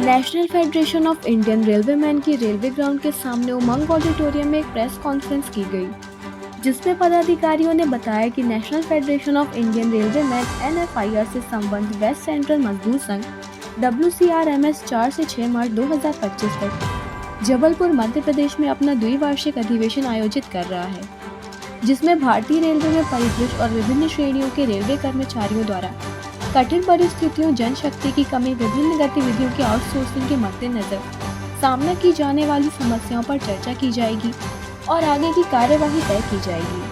National federation of Indian railwaymen की railway ground के सामने उमंग ऑडिटोरियम में एक प्रेस कॉन्फ्रेंस की गई, जिसमें पदाधिकारियों ने बताया कि national federation of Indian railwaymen (NFIR) से संबद्ध वेस्ट सेंट्रल मजदूर संघ WCRMS 4 से 6 मार्च 2025 तक जबलपुर मध्य प्रदेश में अपना द्विवार्षिक अधिवेशन आयोजित कर रहा है, जिसमें भारतीय रेलवे में परिदृश्य और विभिन्न श्रेणियों के रेलवे कर्मचारियों द्वारा कठिन परिस्थितियों, जनशक्ति की कमी, विभिन्न गतिविधियों के आउटसोर्सिंग के मद्देनजर सामना की जाने वाली समस्याओं पर चर्चा की जाएगी और आगे की कार्यवाही तय की जाएगी।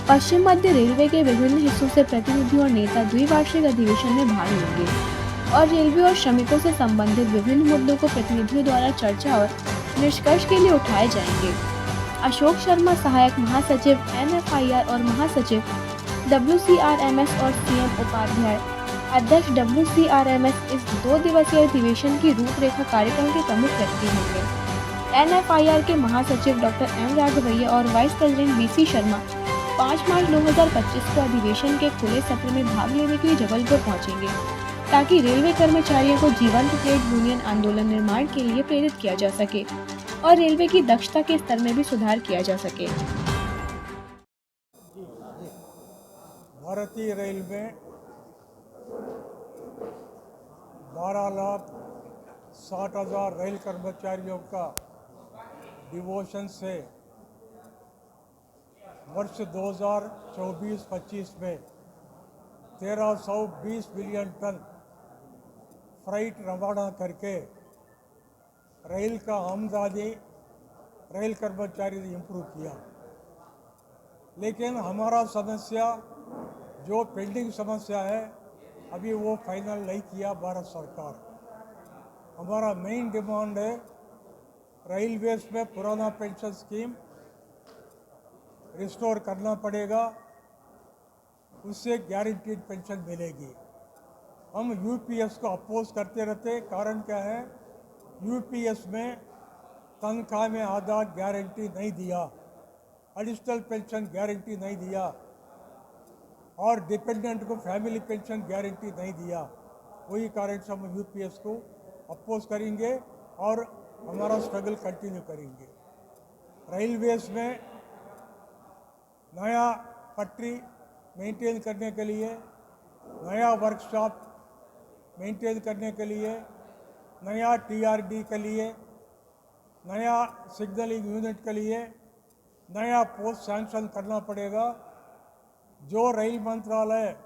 पश्चिम मध्य रेलवे के विभिन्न हिस्सों से प्रतिनिधि और नेता द्विवार्षिक अधिवेशन में भाग लेंगे और रेलवे और श्रमिकों से संबंधित विभिन्न मुद्दों को प्रतिनिधियों द्वारा चर्चा और निष्कर्ष के लिए उठाए जाएंगे। अशोक शर्मा, सहायक महासचिव NFIR और महासचिव WCRMS और CM उपाध्याय, अध्यक्ष WCRMS, इस 2 दिवसीय अधिवेशन की रूपरेखा कार्यक्रम के प्रमुख व्यक्ति होंगे। NFIR के महासचिव डॉक्टर M राघवैया और वाइस प्रेसिडेंट BC शर्मा 5 मार्च 2025 को अधिवेशन के खुले सत्र में भाग लेने के लिए जबलपुर पहुंचेंगे, ताकि रेलवे कर्मचारियों को जीवंत ट्रेड यूनियन आंदोलन निर्माण के लिए प्रेरित किया जा सके और रेलवे की दक्षता के स्तर में भी सुधार किया जा सके। भारतीय रेल में 12,60,000 रेल कर्मचारियों का डिवोशन से वर्ष 2024-25 में 1320 मिलियन टन फ्राइट रवाना करके रेल का आमदनी रेल कर्मचारी ने इम्प्रूव किया। लेकिन हमारा समस्या जो पेंडिंग समस्या है, अभी वो फाइनल नहीं किया भारत सरकार। हमारा मेन डिमांड है रेलवेज में पुराना पेंशन स्कीम रिस्टोर करना पड़ेगा, उससे गारंटीड पेंशन मिलेगी। हम यूपीएस को अपोज करते रहते, कारण क्या है, यूपीएस में तनख्वाह में आधा गारंटी नहीं दिया, एडिशनल पेंशन गारंटी नहीं दिया और डिपेंडेंट को फैमिली पेंशन गारंटी नहीं दिया। वही कारण से हम यूपीएस को अपोज करेंगे और हमारा स्ट्रगल कंटिन्यू करेंगे। रेलवेज में नया पटरी मेंटेन करने के लिए, नया वर्कशॉप मेंटेन करने के लिए, नया TRD के लिए, नया सिग्नलिंग यूनिट के लिए नया पोस्ट सैंक्शन करना पड़ेगा। जो रेल मंत्रालय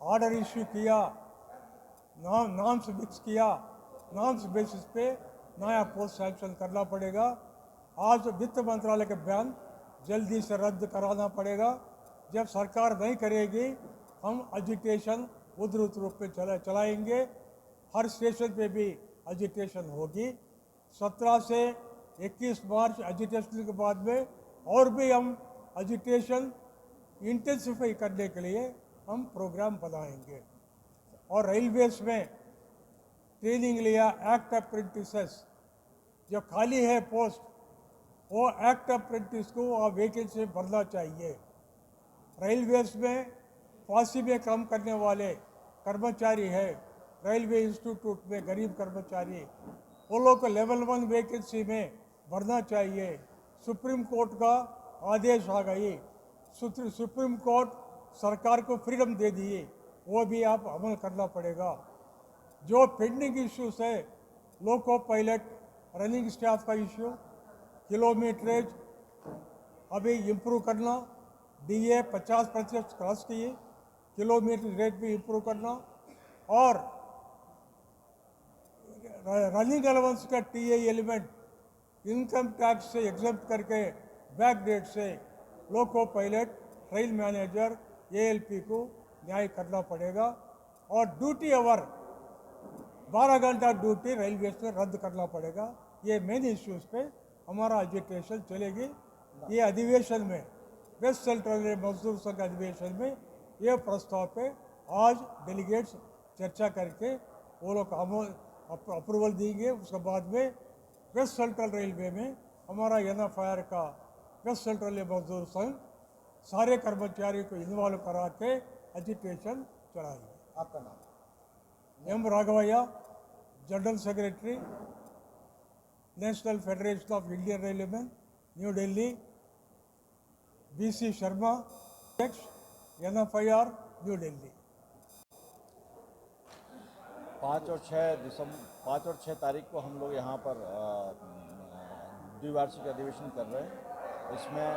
ऑर्डर इश्यू किया, नॉर्म्स फिक्स किया, नॉर्म्स बेसिस पे नया पोस्ट सैंक्शन करना पड़ेगा। आज वित्त मंत्रालय के बयान जल्दी से रद्द कराना पड़ेगा। जब सरकार नहीं करेगी, हम एजिटेशन उधर रूप में चलाएंगे। हर स्टेशन पे भी एजिटेशन होगी। 17 से 21 मार्च एजिटेशन के बाद में और भी हम एजिटेशन इंटेंसिफाई करने के लिए हम प्रोग्राम बनाएंगे। और रेलवेज में ट्रेनिंग लिया एक्ट अप्रेंटिसेस, जो खाली है पोस्ट, वो एक्ट अप्रेंटिस को वैकेंसी भरना चाहिए। रेलवेज में फांसी में काम करने वाले कर्मचारी है, रेलवे इंस्टीट्यूट में गरीब कर्मचारी, वो लोग को लेवल 1 वैकेंसी में भरना चाहिए। सुप्रीम कोर्ट का आदेश आ गई, सुप्रीम कोर्ट सरकार को फ्रीडम दे दिए, वो भी आप अमल करना पड़ेगा। जो पेंडिंग इश्यूज है, लोको पायलट, रनिंग स्टाफ का इश्यू, किलोमीटरेज अभी इम्प्रूव करना, DA 50% क्रॉस किए, किलोमीटर रेट भी इम्प्रूव करना और रनिंग अलाउंस का TA एलिमेंट इनकम टैक्स से एग्जम्प्ट करके बैक डेट से loco pilot, train manager, ALP को न्याय करना पड़ेगा। और ड्यूटी आवर 12 घंटा ड्यूटी रेलवे से रद्द करना पड़ेगा। ये मेन इश्यूज पे हमारा एजिटेशन चलेगी। ये अधिवेशन में, वेस्ट सेंट्रल मजदूर संघ अधिवेशन में ये प्रस्ताव पे आज डेलीगेट्स चर्चा करके वो लोग अप्रूवल देंगे। उसके बाद में वेस्ट सेंट्रल रेलवे में हमारा NFIR का वेस्ट सेंट्रल मजदूर संघ सारे कर्मचारियों को इन्वॉल्व करा के एजिटेशन चलाएंगे। आपका नाम? M Raghavaiah, general secretary national federation of Indian railway new Delhi, BC Sharma अध्यक्ष NFIR न्यू दिल्ली। 5 और 6 तारीख को हम लोग यहाँ पर द्विवार्षिक अधिवेशन कर रहे हैं। इसमें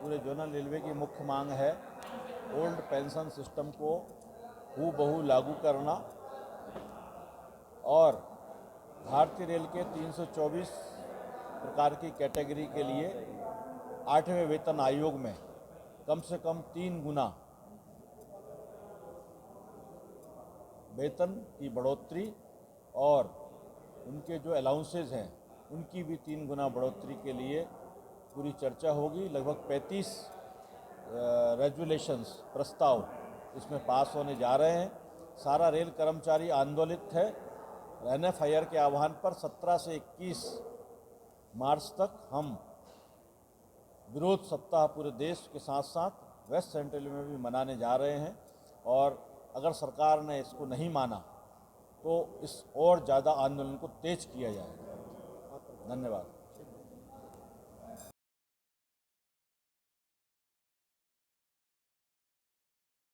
पूरे जोनल रेलवे की मुख्य मांग है ओल्ड पेंशन सिस्टम को हूबहू लागू करना और भारतीय रेल के 324 प्रकार की कैटेगरी के लिए 8वें वेतन आयोग में कम से कम 3 गुना वेतन की बढ़ोतरी और उनके जो अलाउंसेज हैं उनकी भी 3 गुना बढ़ोतरी के लिए पूरी चर्चा होगी। लगभग 35 रेजुलेशंस प्रस्ताव इसमें पास होने जा रहे हैं। सारा रेल कर्मचारी आंदोलित है। NFIR के आह्वान पर 17 से 21 मार्च तक हम विरोध सप्ताह पूरे देश के साथ साथ वेस्ट सेंट्रल में भी मनाने जा रहे हैं और अगर सरकार ने इसको नहीं माना तो इस और ज़्यादा आंदोलन को तेज किया जाएगा। धन्यवाद।